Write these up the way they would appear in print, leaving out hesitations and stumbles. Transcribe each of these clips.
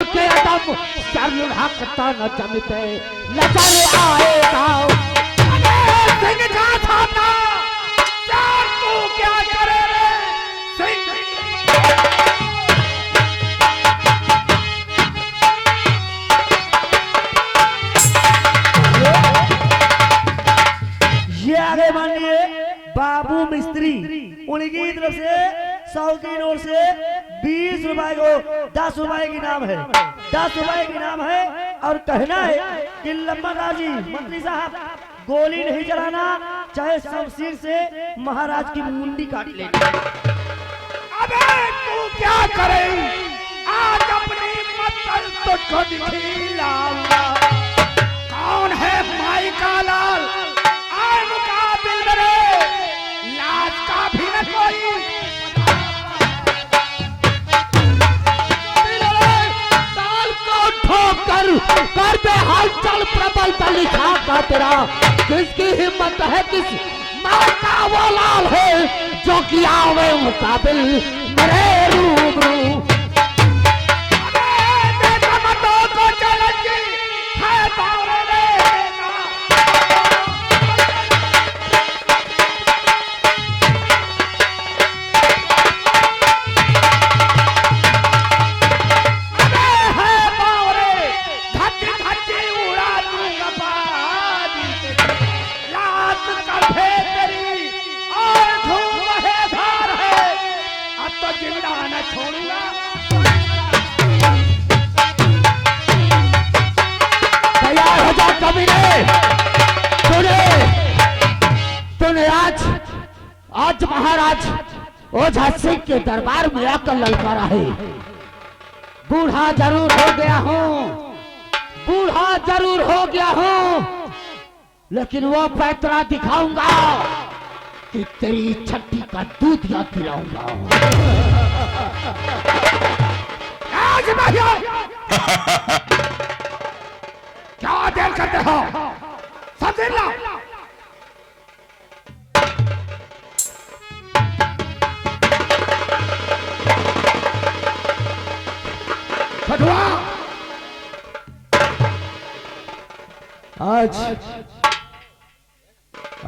के अदम सर हक तन जमते नजर आएगा। सिंह था चार तू क्या करे रे सिंह। ये आगे मानिए बाबू मिस्त्री, उनकी तरफ से 100 की नोट से 20 रुपए को 10 रुपए की नाम है, 10 रुपए की नाम है। और कहना है कि लम्बा गाजी मंत्री साहब गोली नहीं चलाना, चाहे शमशीर से महाराज की मुंडी काट लेना। अबे तू क्या करे, आज अपनी मतल तुझको दिखलाऊंगा। कौन है माई का लाल, आए मुकाबिल मेरे, लाज का भी न कोई। ताल को ठोकर कर दे हलचल प्रबल लिखा का तेरा। किसकी हिम्मत है, किस माँ का वो लाल है जो कि आवे मुकाबिल मेरे रूबरू। आज महाराज ओझा सिंह के दरबार में आकर ललकारा है। बूढ़ा जरूर हो गया हूँ, बूढ़ा जरूर हो गया हूँ, लेकिन वो पैतरा दिखाऊंगा कि तेरी छठी का दूध याद पिलाऊंगा। क्या देर करते हो, समझ लो।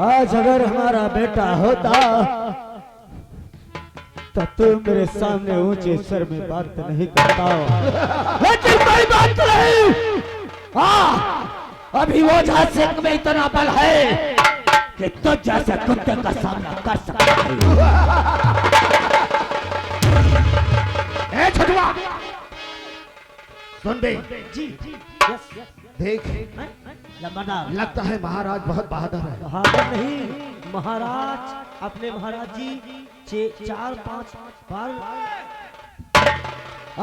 आज अगर हमारा बेटा होता तब तो मेरे सामने ऊंचे स्वर में बात नहीं करता। लेकिन कोई बात नहीं, अभी वो ओझा सिंह में इतना बल है कि तुझ जैसे कुत्ते का सामना कर सकता है। छठुआ सुन बे जी देख, लंबादार लगता है महाराज बहुत बहादुर है। बहादुर नहीं, महाराज अपने महाराज जी 4-5 बार।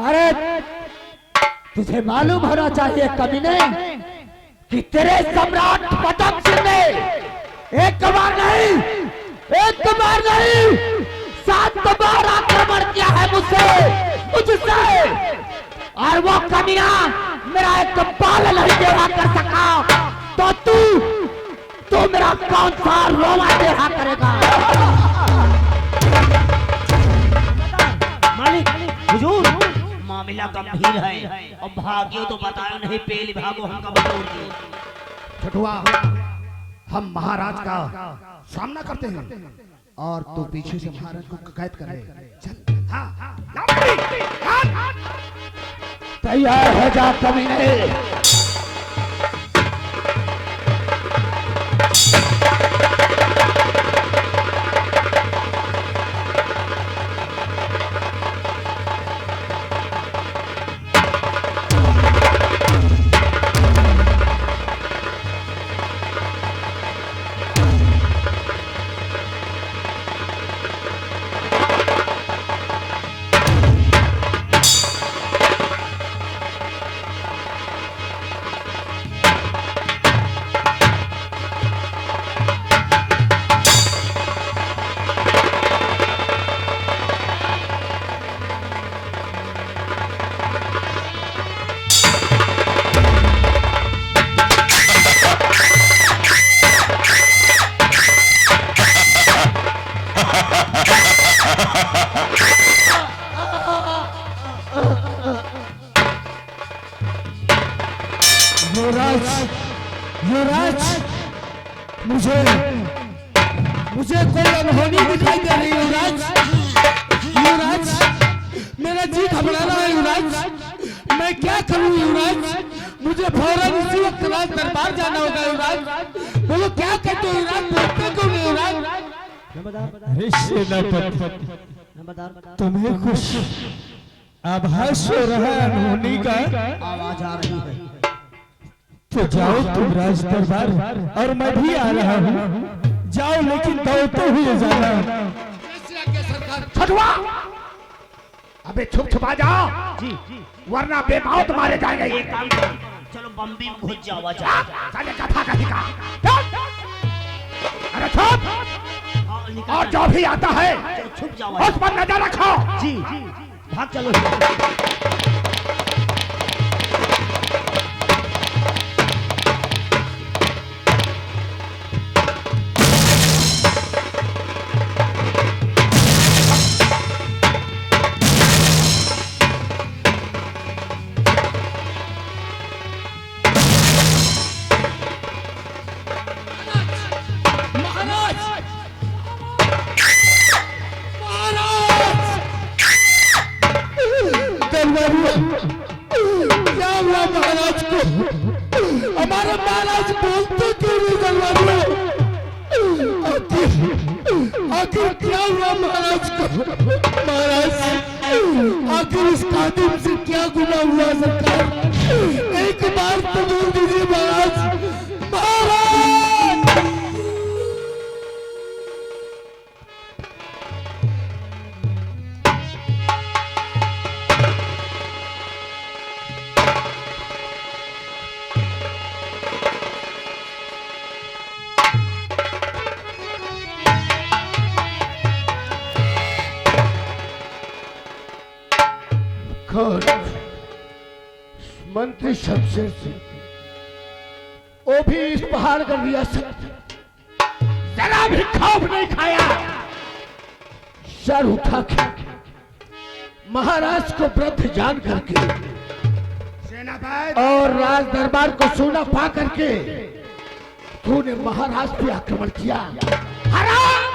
अरे तुझे मालूम होना चाहिए कमीने कि तेरे सम्राट पदम सिंह ने एक बार नहीं, एक बार नहीं, 7 बार आक्रमण किया है मुझसे। और वो कमीना मेरा एक बाल नहीं देहा कर सका, तो तू मेरा कौन सा रोवा देहा करेगा। मालिक हुजूर, मामला गंभीर है और भाग्यो तो बताया नहीं, पेल भागो हमका बतौर दी। छठुआ हम महाराज का सामना करते हैं और तू पीछे से महाराज को कैद कर ले। चल तैयार हो जा कमीने। युवराज, युवराज, मुझे कोई अनहोनी दिखाई दे रही है युवराज। युवराज, मेरा जी घबरा रहा है युवराज। मैं क्या करूं युवराज? मुझे फौरन इसी वक्त राज दरबार जाना होगा युवराज। बोलो क्या कहते हो युवराज? बोलते क्यों नहीं युवराज? अरे सेनापति, तुम्हें कुछ आभास हो रहा है अनहोनी का? आवाज आ रही है। तो जाओ तुम राज दरबार, और मैं भी आ रहा हूँ। जाओ, लेकिन दौड़ते हुए जाना। छठवा, अबे छुप छुपा जाओ जी वरना बेमौत मारे जाएंगे। एक काम करो, चलो बम्बी में घुस जाओ। अच्छा साले कथा कही का। अरे छुप, हाँ, निकल और जाओ। जो भी आता है चलो छुप जाओ। उस पर नजर रखो। जी भाग चलो। क्या हुआ महाराज को? हमारे महाराज बोलते क्यों नहीं दरबार? आखिर क्या हुआ महाराज को? महाराज, आखिर इस खादिम से क्या गुनाह हुआ सरकार? एक बार तो बोल दीजिए महाराज। महाराज, मंत्री शमशेर सिंह, वो भी इस पहाड़ का रियासत जरा भी खौफ नहीं खाया। सर उठा के महाराज को वृद्ध जान करके और राज दरबार को सोना पा करके तूने महाराज पे आक्रमण किया। हराम!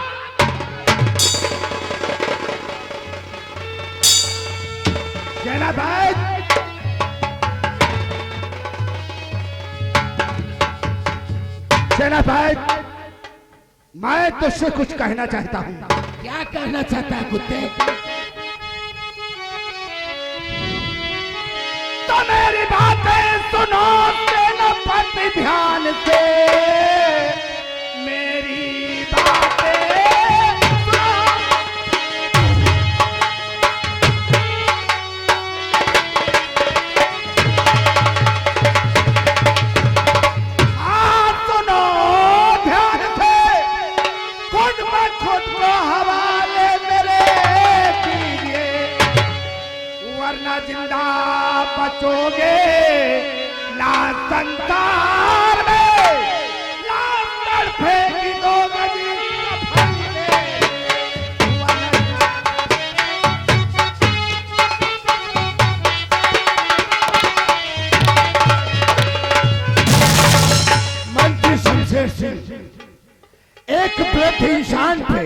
सेनापति, सेनापति, मैं तुझसे कुछ कहना चाहता हूँ। क्या कहना चाहता है कुत्ते? तो मेरी बातें सुनो सेनापति ध्यान से, मेरी बातें सुनो। हाँ सुनो ध्यान से, खुद में खुद को हवाले मेरे कीजिए, वरना जिंदा बचोगे ना संसार में, लाश तड़पेगी दो गजी कफन में। मंत्री शमशेर सिंह, एक वृद्ध इंसान पे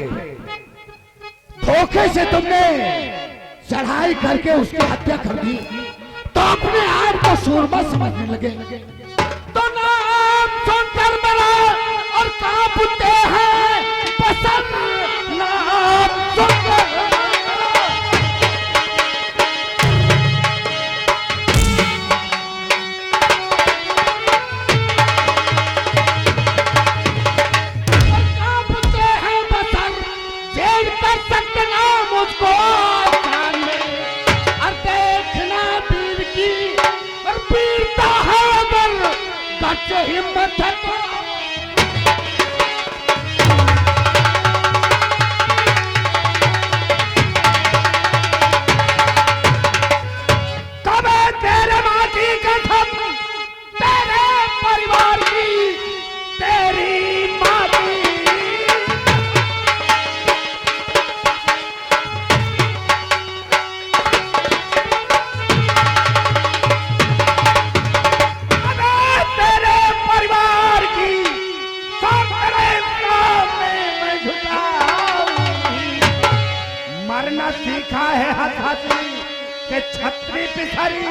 धोखे से तुमने चढ़ाई करके उसकी हत्या कर दी, तो अपने आप को सूरमा समझने लगे। तो नाम सुनकर मरा और कांपते हैं पसंद, नाम सुनकर कांपते हैं पसंद, जेल कर सकते ना मुझको जान में। और देखना वीर की और पीता है अगर गच हिम्मत है तो। तब तेरे माँ की कसम, तेरे परिवार की, तेरी माँ की। बिसरी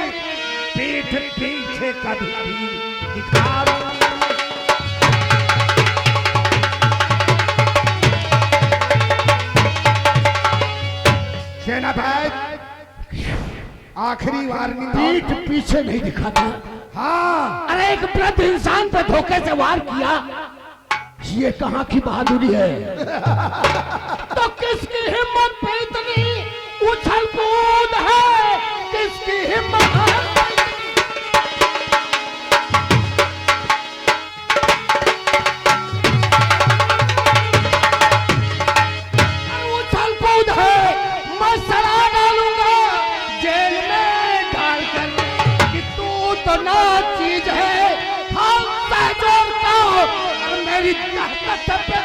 पीठ पीछे कभी भी दिखाओ। सेना भाई आखिरी वार्निंग। पीठ पीछे नहीं दिखाता। हाँ अरे एक वृद्ध इंसान पे धोखे से वार किया, ये कहाँ की बहादुरी है? तो किसकी हिम्मत पे इतनी उछल कूद है? किसकी हिम्मत है? उछल कूद है, मैं सड़ा डालूंगा जेल में डालकर कि तू तो ना चीज है, हम सहजोर का और मेरी ताकत पे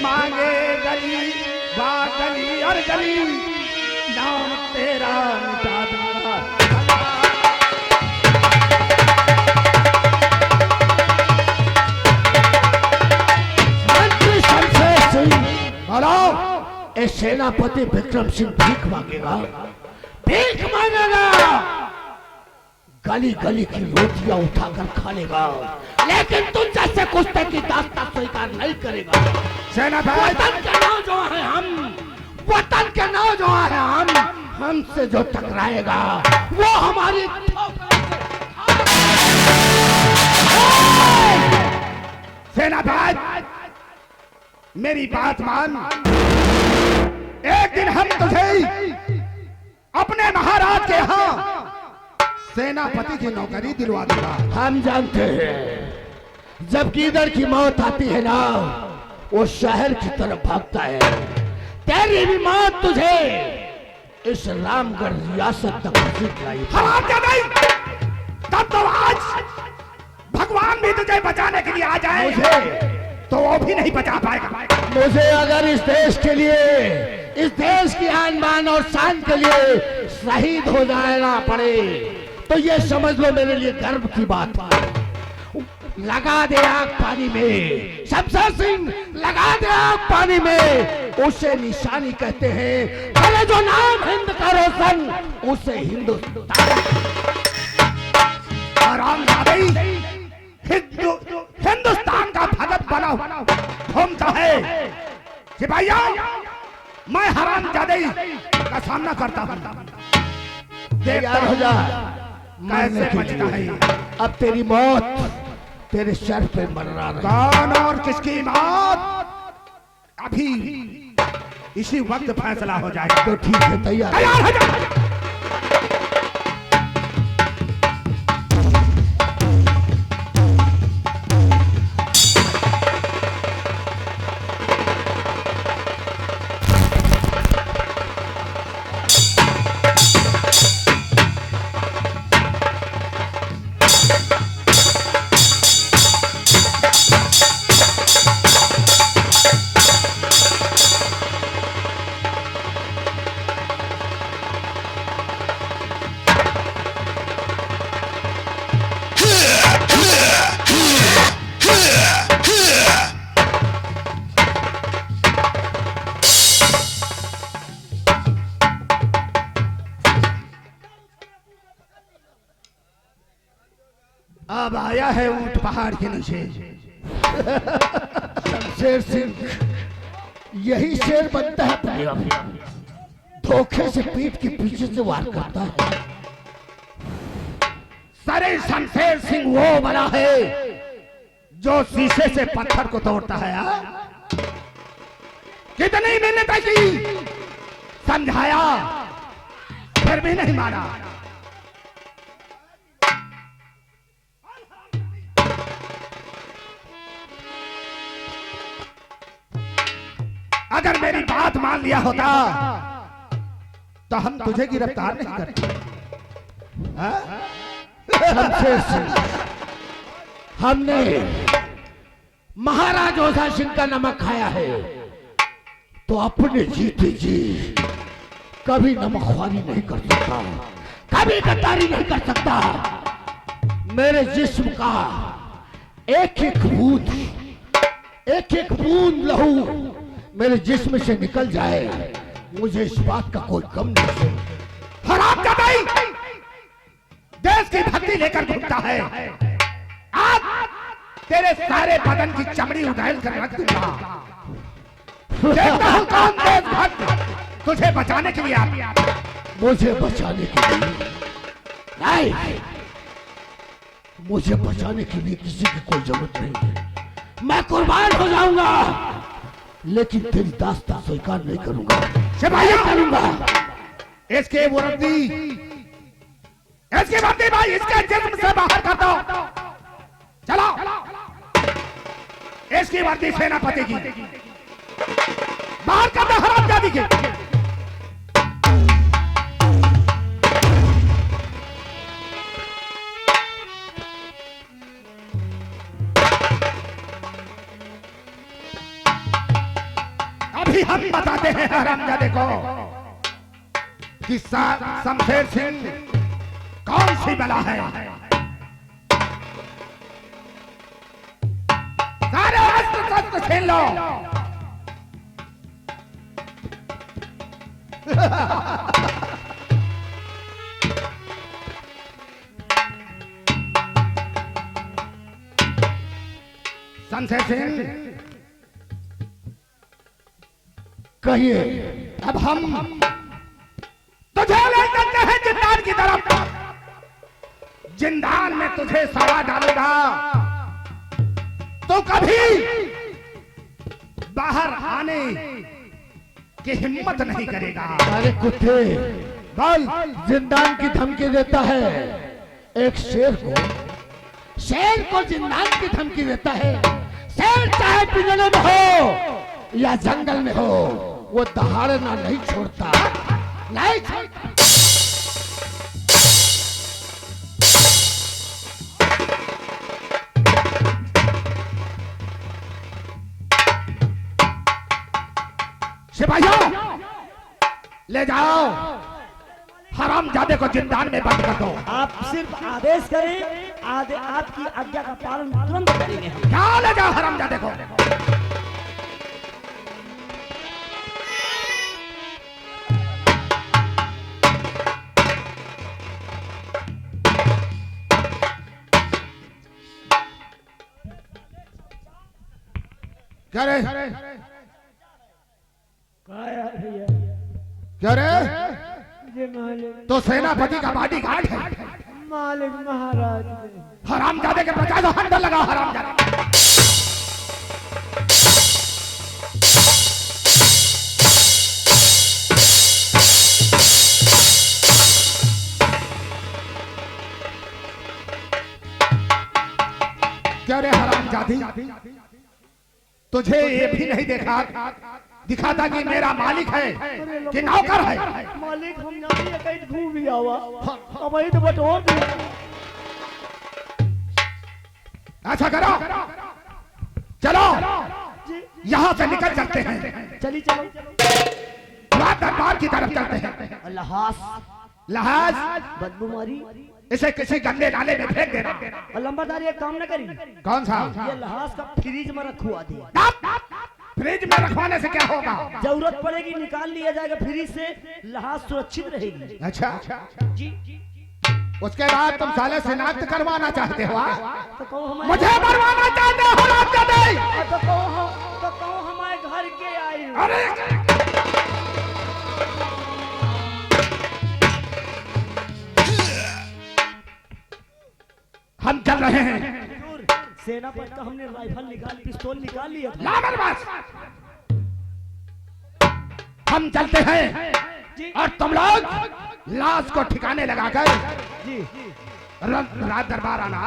मांगे गली गली और गली नाम तेरा मिटा दूंगा। मंत्री शमशेर सिंह बोलो, ए सेनापति विक्रम सिंह भीख मांगेगा, भीख मांगेगा, गली गली की रोटियां उठाकर खा लेगा, लेकिन तुम जैसे कुत्ते की दास्तान स्वीकार नहीं करेगा। सेना भाई वतन के नौजवान हैं हम, वतन के नौजवान हैं हम, हमसे जो टकराएगा वो हमारी सेना भाई मेरी बात मान। एक दिन हम तुझे अपने महाराज के यहाँ सेनापति की नौकरी दिलवा दूंगा। हम जानते हैं जब किधर की मौत आती है ना वो शहर की तरफ भागता है। तेरी भी मौत तुझे इस रामगढ़ रियासत तक पहुंच लाई। तब तो आज भगवान भी तुझे बचाने के लिए आ जाए तो वो भी नहीं बचा पाएगा। मुझे अगर इस देश के लिए, इस देश की आन बान और शान के लिए शहीद हो जाना पड़े तो ये समझ लो मेरे लिए गर्व की बात है। लगा दे आग पानी में, शमशेर सिंह लगा दे आग पानी में, उसे निशानी कहते हैं। पहले जो नाम हिंद का रोशन उसे हिंदुस्तान। हिंदुस्तान का भगत बना घूमता है सिपाहिया, मैं हरामजादे का सामना करता हूँ। तैयार हो जा, कैसे बचता है। अब तेरी मौत तेरे सर पे मर्रा रही। कौन और किसकी मौत अभी इसी वक्त फैसला हो जाएगा। तो ठीक है, तैयार हो जा। अब आया है ऊंट पहाड़ के नीचे। शमशेर सिंह यही शेर बनता है, धोखे से पीठ के पीछे से वार करता है। सरे शमशेर सिंह वो बना है जो शीशे से पत्थर को तोड़ता है। कितनी मिन्नत की, समझाया फिर भी नहीं माना। अगर मेरी बात मान लिया होता तो हम तुझे गिरफ्तार नहीं करते। हाँ? शमशेर सिंह, हमने महाराज ओझा सिंह का नमक खाया है तो अपने जीते जी कभी नमकख्वारी नहीं कर सकता, कभी गद्दारी नहीं कर सकता। मेरे जिस्म का एक एक बूंद लहू मेरे जिस्म से निकल जाए, मुझे इस बात का कोई गम नहीं है। हरामजादा देश की भक्ति लेकर घूमता है, आज तेरे सारे बदन की चमड़ी उड़ेल कर रख दूंगा। देखता हूं कौन देशभक्त तुझे बचाने के लिए आ। मुझे बचाने के लिए नहीं, मुझे बचाने के लिए किसी की कोई जरूरत नहीं है। मैं कुर्बान हो जाऊंगा लेकिन तेरी दास्तां स्वीकार नहीं करूंगा, सिपाही करूंगा। इसके वर्दी भाई इसके जिस्म से बाहर कर दो। चलो इसकी वर्दी सेनापति की बाहर कर दो, हरामजादी की। अभी हम बताते हैं हरामजादे को कि शमशेर सिंह कौन सी बला है। सारे अस्त्र शस्त्र छीन लो। शमशेर सिंह कहिए, अब हम तुझे ले चलते हैं जिंदान की तरफ। जिंदान में तुझे सवा डालूंगा तो कभी बाहर आने की हिम्मत नहीं करेगा। अरे कुत्ते, बोल। जिंदान की धमकी देता है एक शेर को जिंदान की धमकी देता है। शेर चाहे पिंजरे में हो या जंगल में हो, वो दहाड़ना नहीं छोड़ता, नहीं छोड़ता। सिपाहियों ले जाओ, हरामजादे को जिंदान में बंद कर दो। आप सिर्फ आदेश करें, आपकी आज्ञा का पालन तुरंत करेंगे हम। क्या ले जाओ हरामजादे को। क्या रे क्या रे, तो सेनापति का बॉडी गार्ड है। मालिक महाराज, हरामजादे के 50 हंडा लगा। हरामजादा क्या रे हरामजादी, तुझे ये भी नहीं दिखाता कि मेरा मालिक है कि नौकर है। मालिक हम यहाँ कहीं घूम भी आवा, अब वही तो बटोर दे। ऐसा करो, चलो यहाँ से निकल चलते हैं। चली चलो, दरबार की तरफ चलते हैं। लहाज बदबू मारी, इसे किसी गंदे नाले में फेंक देना। और लंबादारी एक काम न करी। कौन सा? ये लहाज का फ्रीज में रखवा दी। फ्रिज में रखवाने से क्या होगा? जरूरत पड़ेगी निकाल लिया जाएगा फ्रिज से, लहाज सुरक्षित रहेगी। अच्छा, जी। उसके बाद तुम साले शिनाख्त करवाना चाहते हो? तो कहो हमारे मुझे मरवाना चाहते हो? तो कहो हमारे घर के आए। अरे हम चल रहे हैं। सेनापति का हमने राइफल निकाल, पिस्तौल निकाल लिया था। ला मेरे पास। हम चलते हैं जी। और तुम लोग लाश को ठिकाने लगाकर जी रात दरबार आना।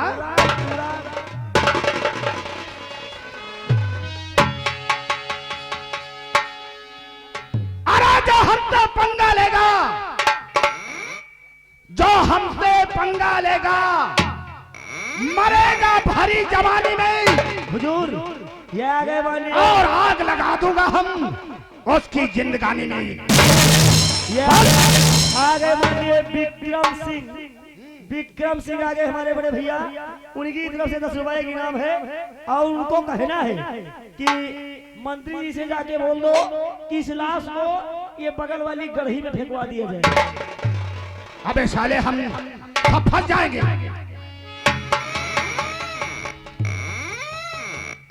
अरे जो हमसे पंगा लेगा हमसे पंगा लेगा मरेगा भरी जवानी में हुजूर ये आगे मानिए, और आग लगा दूंगा हम उसकी जिंदगानी में। ये आगे मानिए विक्रम सिंह आगे हमारे बड़े भैया, उनकी तरफ से 10 रुपए की इनाम है। और उनको कहना है कि मंत्री जी से जाके बोल दो कि इस लाश को ये बगल वाली गढ़ी में फेंकवा दिया जाए। अबे साले हम फंस जाएंगे।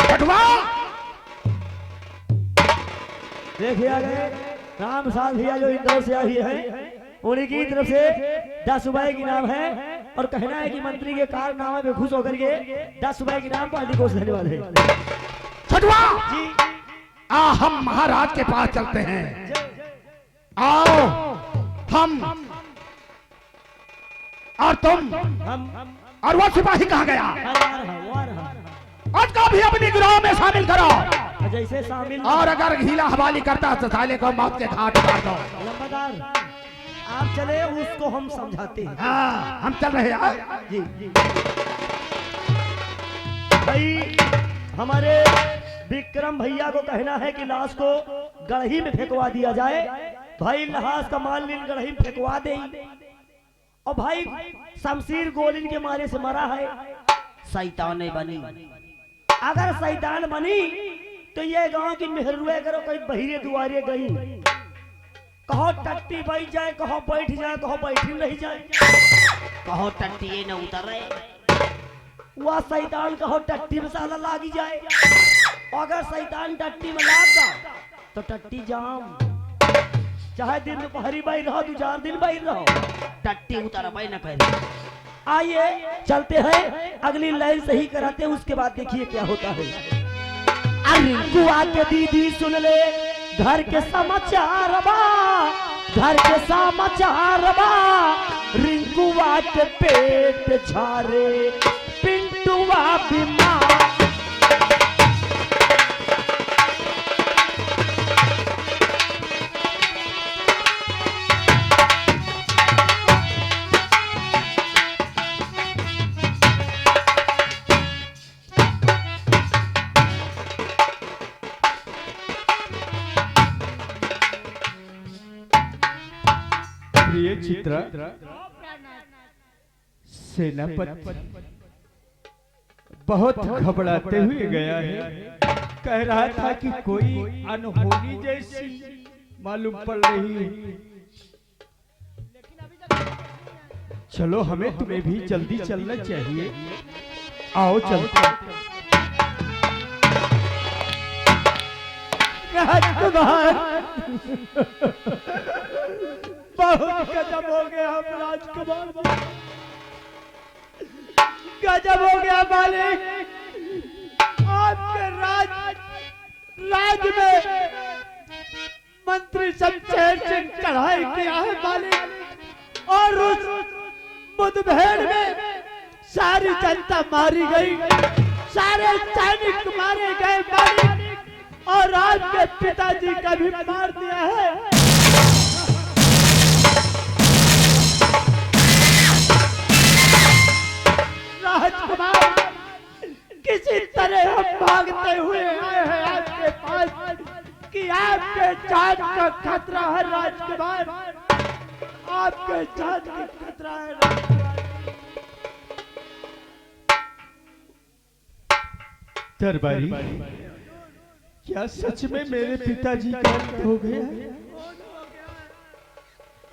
कटवा देखिए आगे राम साथ भैया जो इंदौर से आई है, उन्हीं की तरफ से 10 रुपए की इनाम है। और कहना है कि मंत्री के कारनामे में खुश होकर के 10 रुपए की इनाम पार्टी को देने वाले हैं। छठवा जी हम महाराज के पास चलते हैं। आओ हम और तुम हम और वो सिपाही कहाँ गया? वो आ रहा। आज का भी अपनी गिरोह में शामिल करो। जैसे शामिल और अगर हीला हवाली करता तो साले को मौत के घाट उतार दो। लंबादार आप चले, उसको हम समझाते हैं। हाँ हम चल रहे हैं। जी जी भाई हमारे विक्रम भैया को कहना है कि लाश को गढ़ी में फेंकवा दिया जाए। भाई लाश का माल नील गढ़ी में फेंकवा दे। और भाई शमशीर गोलिन के मारे से मरा है। शैतान बनी। अगर शैतान बनी तो ये गांव की मेहरुए करो, कहीं बहिरे दुआरे गई, कहो टट्टी बैठ जाए, कहो बैठ जाए, कहो बैठी नहीं जाए, कहो टट्टी न उतरे। वह शैतान कहो टट्टी में साला लागी जाए। अगर शैतान टट्टी में लाग जा तो टट्टी जाम, चाहे दिन दोपहरी बाई रहो, 2-4 दिन बाई रहो, टट्टी उतर पाई न करे। आइए चलते हैं, अगली लाइन सही कराते हैं, उसके बाद देखिए क्या होता है। रिंकू आके दीदी सुन ले घर के समाचार बा, घर के समाचार बा। रिंकू आके पेट झारे, पिंटुआ बीमार। प्रिय चित्रा, सेनापति बहुत घबराते हुए गया है। कह रहा था कि कोई अनहोनी जैसी मालूम पड़ रही है। चलो हमें तुम्हें भी जल्दी चलना चाहिए। आओ चलते। बहुत गजब हो गया हम राजकुमार, गजब हो गया मालिक। आपके राज में मंत्री शमशेर सिंह चढ़ाई किया है मालिक, और उस मुठभेड़ में सारी जनता मारी गई, सारे सैनिक मारे गए मालिक, और आपके पिताजी का भी मार दिया है। राजकुमार किसी तरह हम भागते हुए आए हैं आपके पास कि आपके जान का खतरा है राजकुमार, आपके जान का खतरा है राजकुमार। दरबारी, क्या सच में मेरे पिताजी का अंत हो गया है?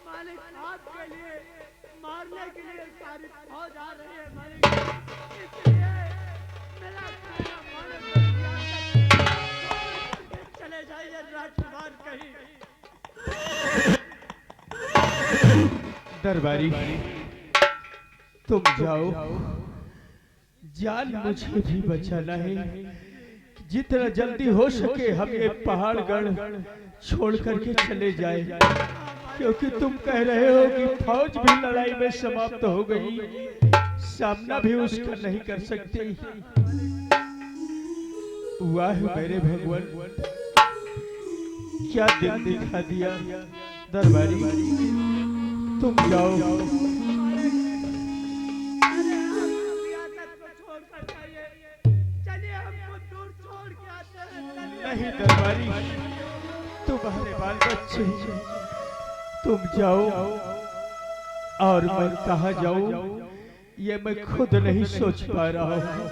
मालिक आपके लिए मारने के लिए सारी फौज आ रही है मालिक, इसलिए मेरा कहना मानो तो चले जाइए राजकुमार कहीं। दरबारी, तुम जाओ, जान मुझे भी बचाना है। जितना जल्दी हो सके हम ये पहाड़गढ़ छोड़ करके चले जाए, क्योंकि तुम कह रहे हो कि फौज भी लड़ाई में समाप्त हो गई, सामना भी उसका नहीं कर सकती। वाह मेरे भगवान, क्या दिन दिखा दिया। दरबारी, तुम जाओ। नहीं दरबारी, तुम्हारे बाल बच्चे, तुम जाओ और मैं कहाँ जाऊं ये मैं खुद नहीं सोच पा रहा हूँ।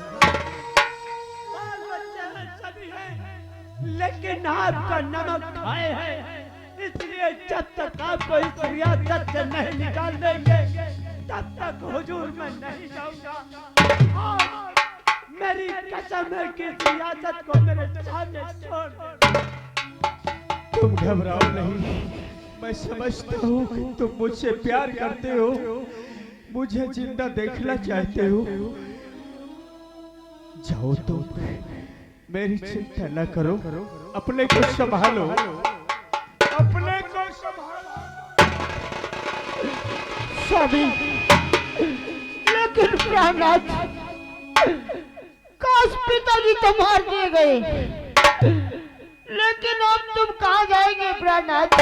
बाल बच्चे हैं, सभी हैं, लेकिन आपका नमक खाए हैं, इसलिए जब तक आपको इस रियासत से नहीं निकाल देंगे तब तक हुजूर मैं नहीं जाऊंगा। और मेरी कसम है कि इस रियासत को मेरे सामने छोड़ दो। तुम घबराओ नहीं, मैं समझता हूँ कि तुम मुझसे प्यार करते हो, मुझे जिंदा देखना चाहते हो। जाओ तुम, मेरी चिंता न करो, अपने को संभालो, अपने को संभालो। स्वामी, लेकिन प्राणनाथ, काश पिताजी तो मार दिए गए, लेकिन अब तुम कहाँ जाएंगे प्राणनाथ?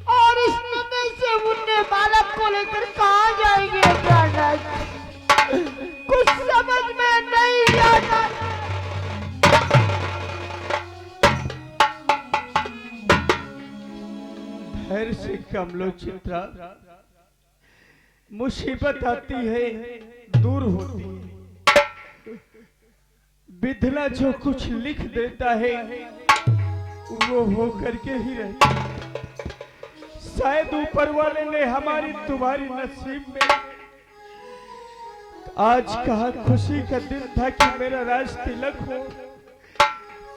और इस नदी से मुन्ने बालक को लेकर कहाँ जाएंगे प्राणनाथ? कुछ समझ में नहीं आता। धैर्य से कम लो चित्रा, मुसीबत आती है दूर होती है, विधना जो कुछ लिख देता है वो हो करके ही रहता है। शायद ऊपर वाले ने हमारी तुम्हारी नसीब में आज कहा खुशी का दिन था कि मेरा राज तिलक हो,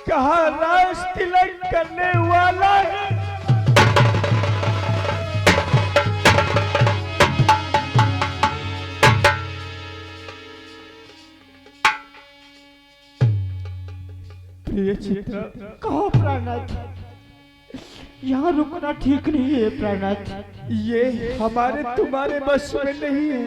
कहा राज तिलक करने वाला है। प्रिय चित्रा, कहो प्राणनाथ, यहाँ रुकना ठीक नहीं है प्राणनाथ। ये हमारे तुम्हारे बस में नहीं है,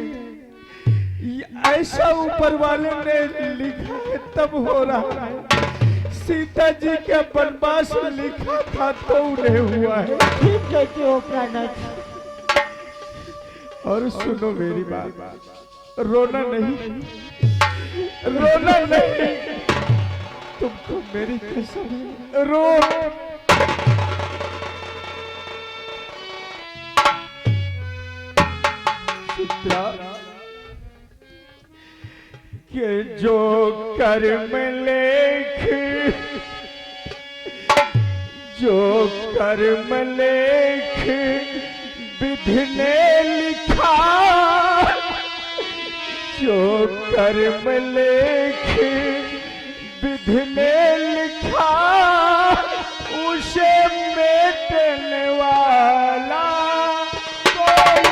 ये ऐसा ऊपर वाले ने लिखा है तब हो रहा है। सीता जी का वनवास लिखा था तो उन्हें हुआ है। ठीक कहते हो प्राणनाथ। और सुनो मेरी बात, रोना नहीं, रोना नहीं, तुमको मेरी कसम है, रो। चित्रा, कि जो कर्म लेख, जो कर्म लेख विधि ने लिखा, जो कर्म लेख विधि ने लिखा, उसे मेटने वाला कोई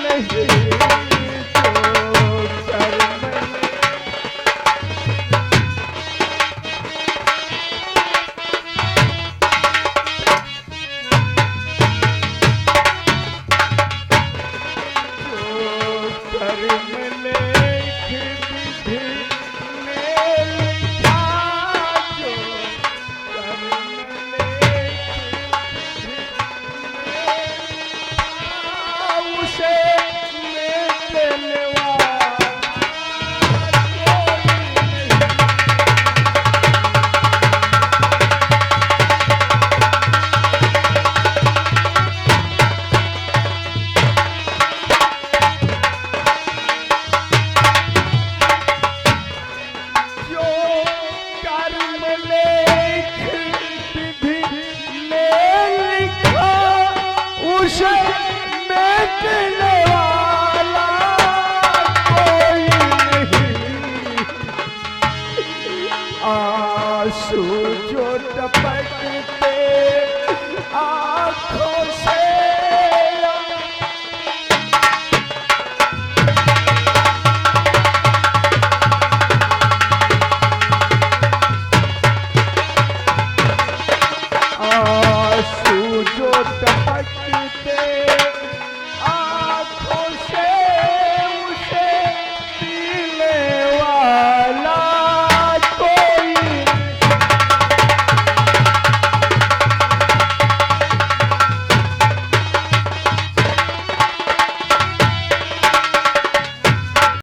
नहीं। आंसू जो